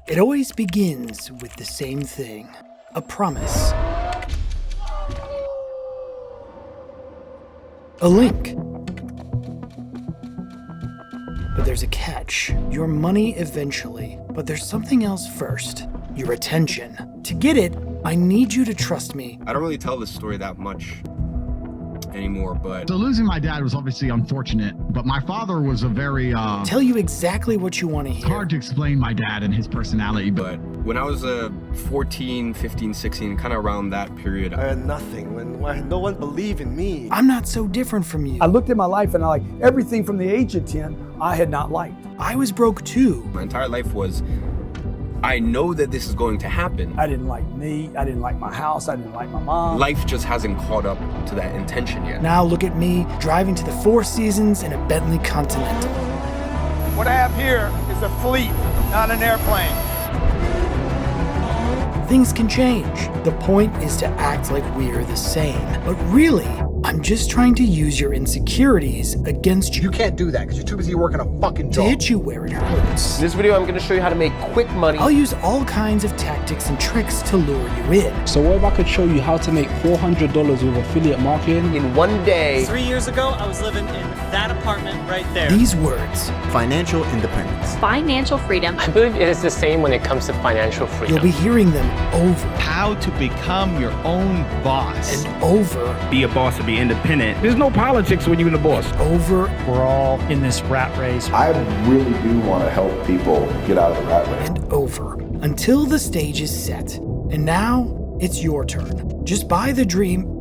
It always begins with the same thing, a promise. A link. But there's a catch. Your money eventually. But there's something else first. Your attention. To get it, I need you to trust me. I don't really tell this story that much anymore, but... So losing my dad was obviously unfortunate, but my father was a very... Tell you exactly what you want to hear. It's hard to explain my dad and his personality, but when I was 14, 15, 16, kind of around that period... I had nothing, when no one believed in me. I'm not so different from you. I looked at my life and everything from the age of 10, I had not liked. I was broke too. My entire life was, I know that this is going to happen. I didn't like me, I didn't like my house, I didn't like my mom. Life just hasn't caught up to that intention yet. Now look at me, driving to the Four Seasons in a Bentley Continental. What I have here is a fleet, not an airplane. Things can change. The point is to act like we're the same. But really, I'm just trying to use your insecurities against you. You can't do that because you're too busy working a fucking job. To hit you where it hurts. In this video, I'm going to show you how to make quick money. I'll use all kinds of tactics and tricks to lure you in. So what if I could show you how to make $400 with affiliate marketing in one day? 3 years ago, I was living in that apartment right there. These words. Financial independence. Financial freedom. I believe it is the same when it comes to financial freedom. You'll be hearing them over. How to become your own boss. And over. Be a boss and be independent. There's no politics when you're the boss. Over. We're all in this rat race. I really do want to help people get out of the rat race. And over. Until the stage is set. And now, it's your turn. Just buy the dream.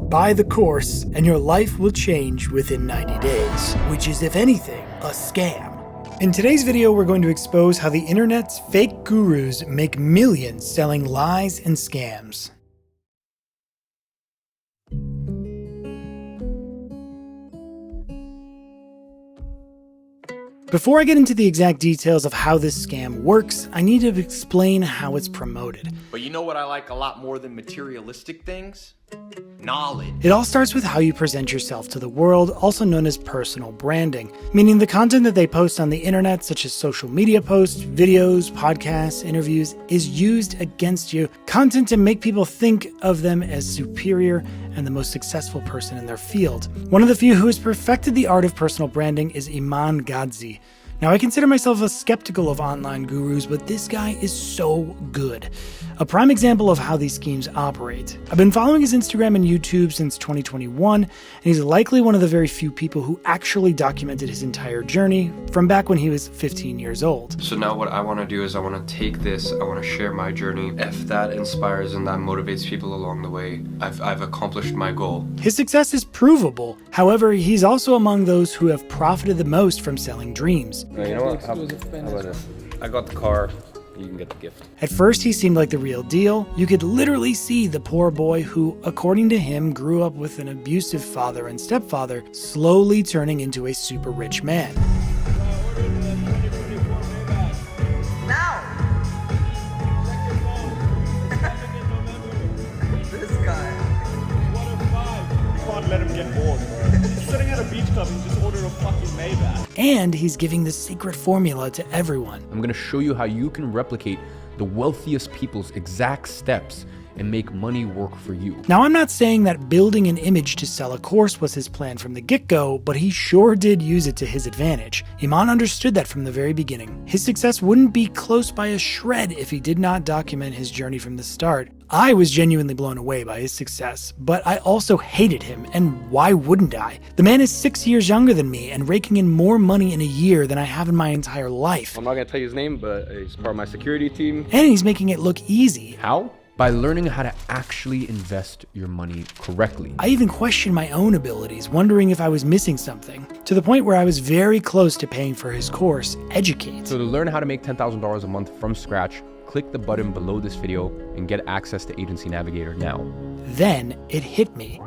Buy the course, and your life will change within 90 days. Which is, if anything, a scam. In today's video, we're going to expose how the internet's fake gurus make millions selling lies and scams. Before I get into the exact details of how this scam works, I need to explain how it's promoted. But you know what I like a lot more than materialistic things? Knowledge. It all starts with how you present yourself to the world, also known as personal branding, meaning the content that they post on the internet, such as social media posts, videos, podcasts, interviews, is used against you. Content to make people think of them as superior and the most successful person in their field. One of the few who has perfected the art of personal branding is Iman Gadzhi. Now, I consider myself skeptical of online gurus, but this guy is so good. A prime example of how these schemes operate. I've been following his Instagram and YouTube since 2021, and he's likely one of the very few people who actually documented his entire journey from back when he was 15 years old. So now what I want to do is I want to take this, I want to share my journey. If that inspires and that motivates people along the way, I've accomplished my goal. His success is provable. However, he's also among those who have profited the most from selling dreams. You know what? How about this? I got the car. You can get the gift. At first, he seemed like the real deal. You could literally see the poor boy who, according to him, grew up with an abusive father and stepfather, slowly turning into a super rich man. Now! This guy. You can't let him get bored. He's sitting at a beach club and just ordered a fucking Maybach. And he's giving the secret formula to everyone. I'm gonna show you how you can replicate the wealthiest people's exact steps and make money work for you. Now, I'm not saying that building an image to sell a course was his plan from the get-go, but he sure did use it to his advantage. Iman understood that from the very beginning. His success wouldn't be close by a shred if he did not document his journey from the start. I was genuinely blown away by his success, but I also hated him, and why wouldn't I? The man is 6 years younger than me and raking in more money in a year than I have in my entire life. I'm not gonna tell you his name, but he's part of my security team. And he's making it look easy. How? By learning how to actually invest your money correctly. I even questioned my own abilities, wondering if I was missing something, to the point where I was very close to paying for his course, Educate. So to learn how to make $10,000 a month from scratch, click the button below this video and get access to Agency Navigator now. Then it hit me.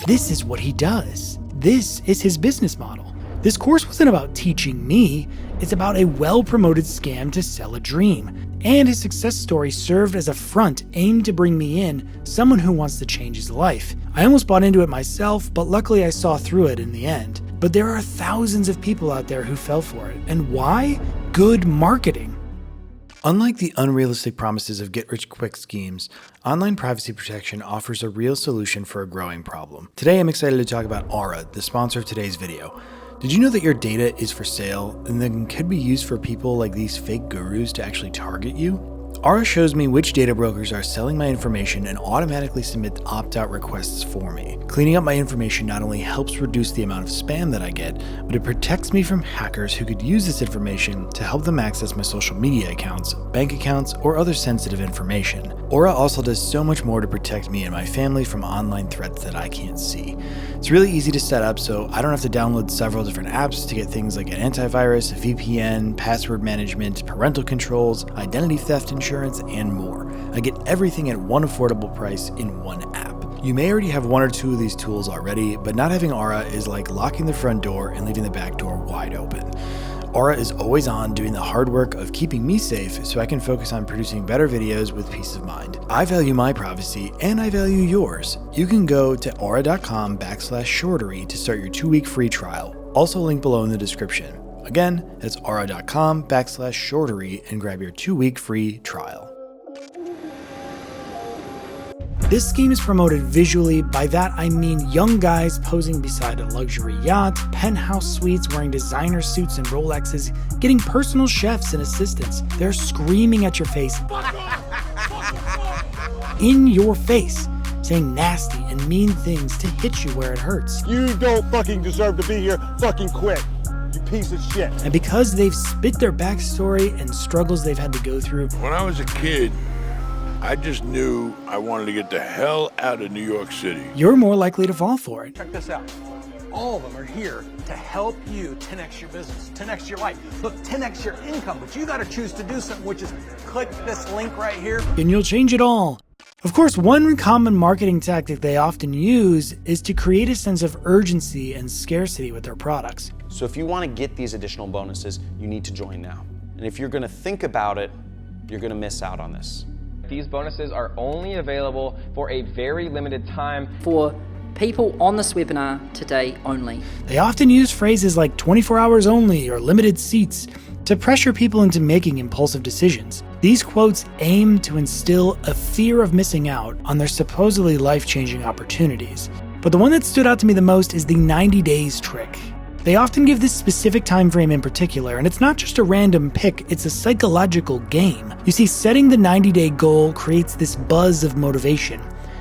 This is what he does. This is his business model. This course wasn't about teaching me, it's about a well-promoted scam to sell a dream. And his success story served as a front aimed to bring me in, someone who wants to change his life. I almost bought into it myself, but luckily I saw through it in the end. But there are thousands of people out there who fell for it. And why? good marketing. Unlike the unrealistic promises of get-rich-quick schemes, online privacy protection offers a real solution for a growing problem. Today I'm excited to talk about Aura, the sponsor of today's video. Did you know that your data is for sale and then could be used for people like these fake gurus to actually target you? Aura shows me which data brokers are selling my information and automatically submit opt-out requests for me. Cleaning up my information not only helps reduce the amount of spam that I get, but it protects me from hackers who could use this information to help them access my social media accounts, bank accounts, or other sensitive information. Aura also does so much more to protect me and my family from online threats that I can't see. It's really easy to set up, so I don't have to download several different apps to get things like an antivirus, VPN, password management, parental controls, identity theft insurance, and more. I get everything at one affordable price in one app. You may already have one or two of these tools already, but not having Aura is like locking the front door and leaving the back door wide open. Aura is always on, doing the hard work of keeping me safe so I can focus on producing better videos with peace of mind. I value my privacy and I value yours. You can go to aura.com/shortary to start your 2-week free trial. Also linked below in the description. Again, that's aura.com/shortary and grab your 2-week free trial. This scheme is promoted visually. By that I mean young guys posing beside a luxury yacht, penthouse suites, wearing designer suits and Rolexes, getting personal chefs and assistants. They're screaming at your face, in your face, saying nasty and mean things to hit you where it hurts. You don't fucking deserve to be here. Fucking quit. You piece of shit. And because they've spit their backstory and struggles they've had to go through. When I was a kid, I just knew I wanted to get the hell out of New York City. You're more likely to fall for it. Check this out. All of them are here to help you 10x your business, 10x your life. Look, 10x your income, but you got to choose to do something, which is click this link right here. And you'll change it all. Of course, one common marketing tactic they often use is to create a sense of urgency and scarcity with their products. So if you want to get these additional bonuses, you need to join now. And if you're going to think about it, you're going to miss out on this. These bonuses are only available for a very limited time. For people on this webinar today only. They often use phrases like 24 hours only or limited seats to pressure people into making impulsive decisions. These quotes aim to instill a fear of missing out on their supposedly life-changing opportunities. But the one that stood out to me the most is the 90 days trick. They often give this specific time frame in particular, and it's not just a random pick, it's a psychological game. You see, setting the 90-day goal creates this buzz of motivation.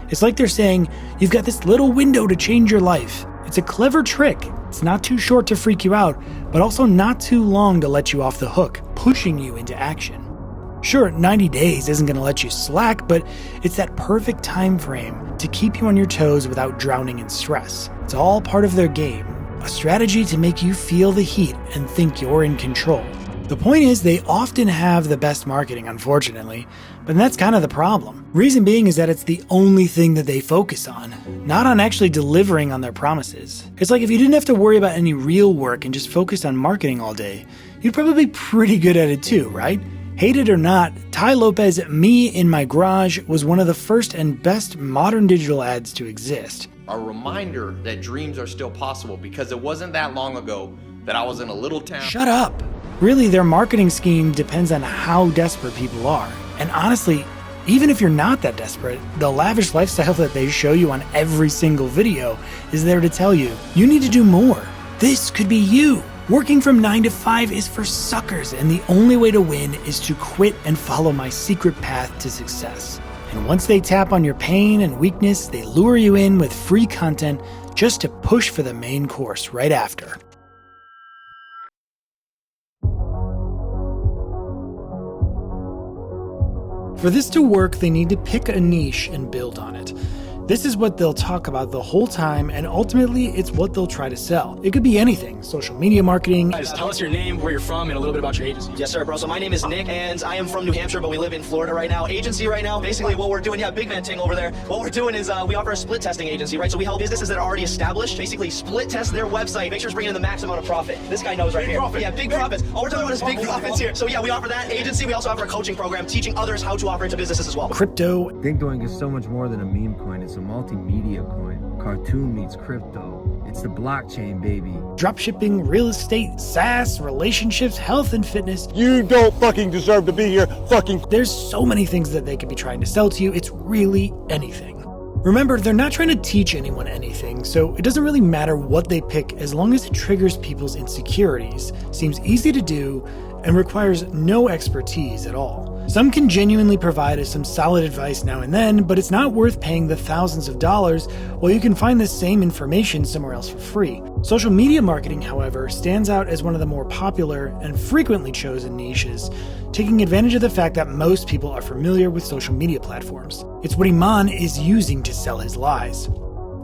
It's like they're saying, you've got this little window to change your life. It's a clever trick. It's not too short to freak you out, but also not too long to let you off the hook, pushing you into action. Sure, 90 days isn't going to let you slack, but it's that perfect time frame to keep you on your toes without drowning in stress. It's all part of their game. A strategy to make you feel the heat and think you're in control. The point is, they often have the best marketing, unfortunately, but that's kind of the problem. Reason being is that it's the only thing that they focus on, not on actually delivering on their promises. It's like if you didn't have to worry about any real work and just focused on marketing all day, you'd probably be pretty good at it too, right? Hate it or not, Ty Lopez's Me in My Garage was one of the first and best modern digital ads to exist. A reminder that dreams are still possible, because it wasn't that long ago that I was in a little town. Shut up! Really, their marketing scheme depends on how desperate people are. And honestly, even if you're not that desperate, the lavish lifestyle that they show you on every single video is there to tell you, you need to do more. This could be you. Working from 9 to 5 is for suckers, and the only way to win is to quit and follow my secret path to success. And once they tap on your pain and weakness, they lure you in with free content just to push for the main course right after. For this to work, they need to pick a niche and build on it. This is what they'll talk about the whole time, and ultimately, it's what they'll try to sell. It could be anything: social media marketing. Guys, tell us your name, where you're from, and a little bit about your agency. Yes, sir, bro. So my name is Nick, and I am from New Hampshire, but we live in Florida right now. Agency right now, basically what we're doing, big man ting over there. What we're doing is we offer a split testing agency, right? So we help businesses that are already established, basically split test their website, make sure it's bringing in the max amount of profit. This guy knows right here. Profit. Yeah, big profits. All we're talking about is big profits here. So yeah, we offer that agency. We also offer a coaching program, teaching others how to offer into businesses as well. Crypto. Bitcoin is so much more than a meme coin. It's a multimedia coin. Cartoon meets crypto. It's the blockchain, baby. Dropshipping, real estate, SaaS, relationships, health and fitness. You don't fucking deserve to be here, fucking. There's so many things that they could be trying to sell to you. It's really anything. Remember, they're not trying to teach anyone anything, so it doesn't really matter what they pick as long as it triggers people's insecurities, seems easy to do, and requires no expertise at all. Some can genuinely provide us some solid advice now and then, but it's not worth paying the thousands of dollars while you can find the same information somewhere else for free. Social media marketing, however, stands out as one of the more popular and frequently chosen niches, taking advantage of the fact that most people are familiar with social media platforms. It's what Iman is using to sell his lies.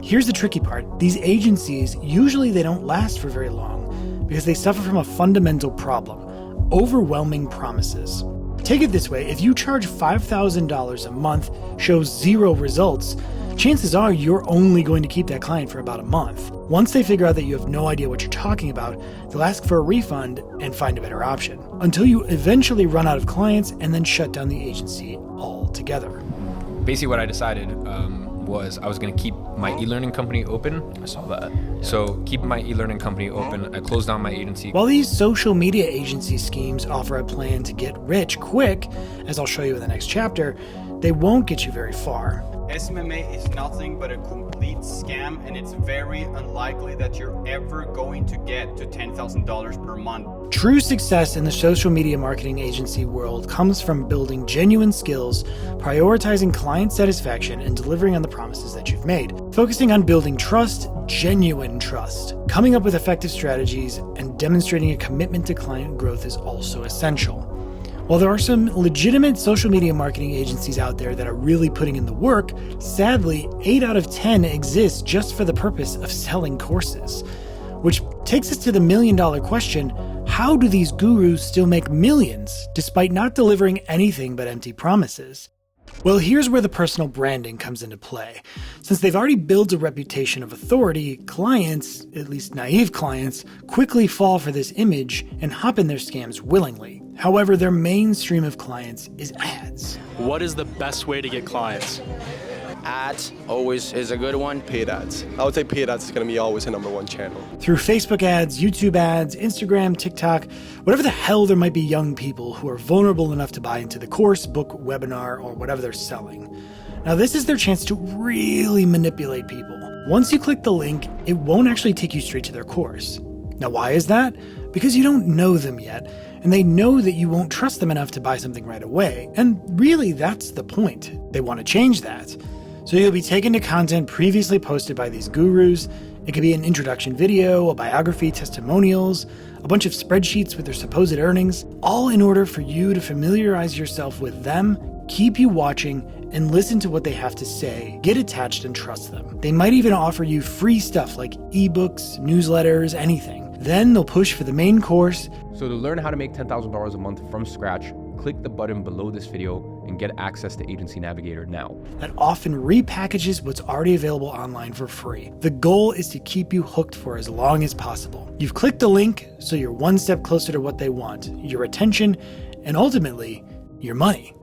Here's the tricky part. These agencies, usually they don't last for very long because they suffer from a fundamental problem: overwhelming promises. Take it this way, if you charge $5,000 a month, shows zero results, chances are you're only going to keep that client for about a month. Once they figure out that you have no idea what you're talking about, they'll ask for a refund and find a better option, until you eventually run out of clients and then shut down the agency altogether. Basically what I decided was I was going to keep my e-learning company open. I saw that. Yeah. So keep my e-learning company open. I closed down my agency. While these social media agency schemes offer a plan to get rich quick, as I'll show you in the next chapter, they won't get you very far. SMMA is nothing but a complete scam, and it's very unlikely that you're ever going to get to $10,000 per month. True success in the social media marketing agency world comes from building genuine skills, prioritizing client satisfaction, and delivering on the promises that you've made. Focusing on building trust, genuine trust. Coming up with effective strategies and demonstrating a commitment to client growth is also essential. While there are some legitimate social media marketing agencies out there that are really putting in the work, sadly, 8 out of 10 exist just for the purpose of selling courses. Which takes us to the million-dollar question: how do these gurus still make millions despite not delivering anything but empty promises? Well, here's where the personal branding comes into play. Since they've already built a reputation of authority, clients, at least naive clients, quickly fall for this image and hop in their scams willingly. However, their main stream of clients is ads. What is the best way to get clients? Ads always is a good one. Paid ads. I would say paid ads is going to be always a #1 channel. Through Facebook ads, YouTube ads, Instagram, TikTok, whatever the hell, there might be young people who are vulnerable enough to buy into the course, book, webinar, or whatever they're selling. Now, this is their chance to really manipulate people. Once you click the link, it won't actually take you straight to their course. Now, why is that? Because you don't know them yet, and they know that you won't trust them enough to buy something right away. And really, that's the point. They want to change that. So you'll be taken to content previously posted by these gurus. It could be an introduction video, a biography, testimonials, a bunch of spreadsheets with their supposed earnings, all in order for you to familiarize yourself with them, keep you watching, and listen to what they have to say, get attached and trust them. They might even offer you free stuff like ebooks, newsletters, anything. Then they'll push for the main course. So to learn how to make $10,000 a month from scratch, click the button below this video and get access to Agency Navigator now. That often repackages what's already available online for free. The goal is to keep you hooked for as long as possible. You've clicked the link, so you're one step closer to what they want, your attention, and ultimately, your money.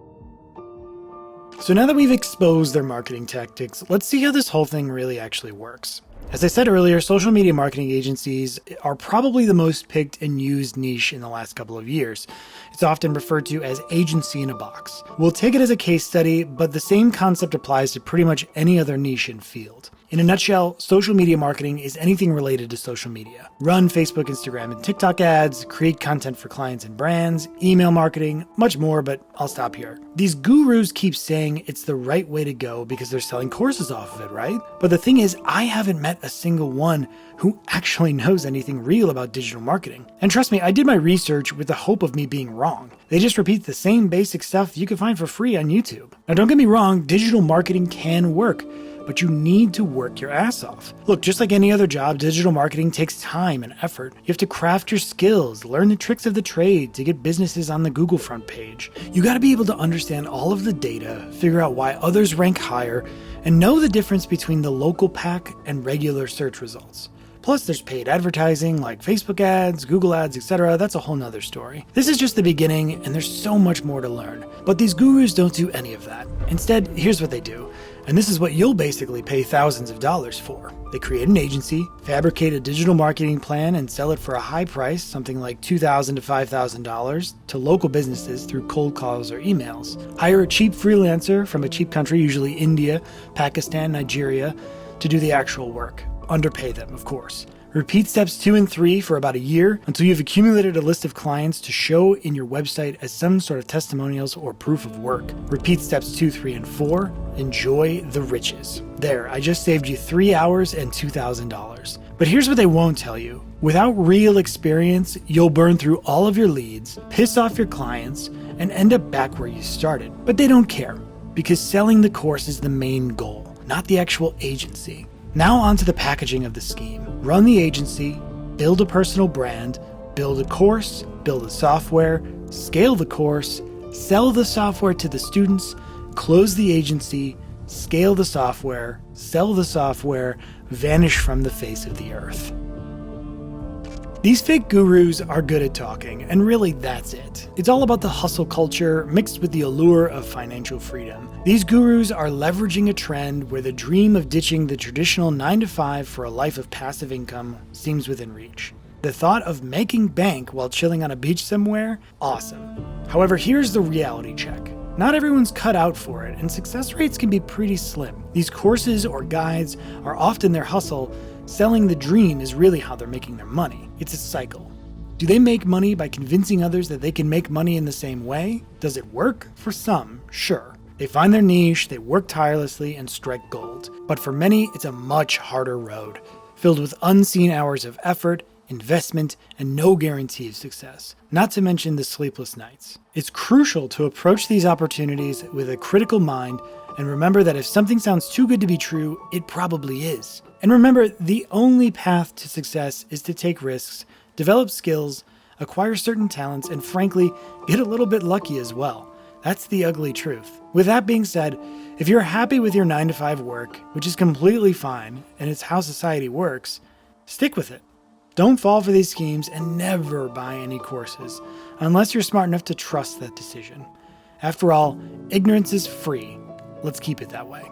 So now that we've exposed their marketing tactics, let's see how this whole thing really actually works. As I said earlier, social media marketing agencies are probably the most picked and used niche in the last couple of years. It's often referred to as agency in a box. We'll take it as a case study, but the same concept applies to pretty much any other niche and field. In a nutshell, social media marketing is anything related to social media. Run Facebook, Instagram, and TikTok ads, create content for clients and brands, email marketing, much more, but I'll stop here. These gurus keep saying it's the right way to go because they're selling courses off of it, right? But the thing is, I haven't met a single one who actually knows anything real about digital marketing. And trust me, I did my research with the hope of me being wrong. They just repeat the same basic stuff you can find for free on YouTube. Now don't get me wrong, digital marketing can work, but you need to work your ass off. Look, just like any other job, digital marketing takes time and effort. You have to craft your skills, learn the tricks of the trade to get businesses on the Google front page. You gotta be able to understand all of the data, figure out why others rank higher, and know the difference between the local pack and regular search results. Plus, there's paid advertising like Facebook ads, Google ads, etc. That's a whole nother story. This is just the beginning, and there's so much more to learn. But these gurus don't do any of that. Instead, here's what they do. And this is what you'll basically pay thousands of dollars for. They create an agency, fabricate a digital marketing plan, and sell it for a high price, something like $2,000 to $5,000, to local businesses through cold calls or emails. Hire a cheap freelancer from a cheap country, usually India, Pakistan, Nigeria, to do the actual work. Underpay them, of course. Repeat steps 2 and 3 for about a year until you've accumulated a list of clients to show in your website as some sort of testimonials or proof of work. Repeat steps 2, 3, and 4. Enjoy the riches. There, I just saved you 3 hours and $2,000. But here's what they won't tell you. Without real experience, you'll burn through all of your leads, piss off your clients, and end up back where you started. But they don't care, because selling the course is the main goal, not the actual agency. Now onto the packaging of the scheme. Run the agency, build a personal brand, build a course, build a software, scale the course, sell the software to the students, close the agency, scale the software, sell the software, vanish from the face of the earth. These fake gurus are good at talking, and really that's it. It's all about the hustle culture mixed with the allure of financial freedom. These gurus are leveraging a trend where the dream of ditching the traditional 9-to-5 for a life of passive income seems within reach. The thought of making bank while chilling on a beach somewhere? Awesome. However, here's the reality check. Not everyone's cut out for it, and success rates can be pretty slim. These courses or guides are often their hustle. Selling the dream is really how they're making their money. It's a cycle. Do they make money by convincing others that they can make money in the same way? Does it work? For some, sure. They find their niche, they work tirelessly, and strike gold. But for many, it's a much harder road, filled with unseen hours of effort, investment, and no guarantee of success. Not to mention the sleepless nights. It's crucial to approach these opportunities with a critical mind and remember that if something sounds too good to be true, it probably is. And remember, the only path to success is to take risks, develop skills, acquire certain talents, and frankly, get a little bit lucky as well. That's the ugly truth. With that being said, if you're happy with your 9-to-5 work, which is completely fine, and it's how society works, stick with it. Don't fall for these schemes and never buy any courses, unless you're smart enough to trust that decision. After all, ignorance is free. Let's keep it that way.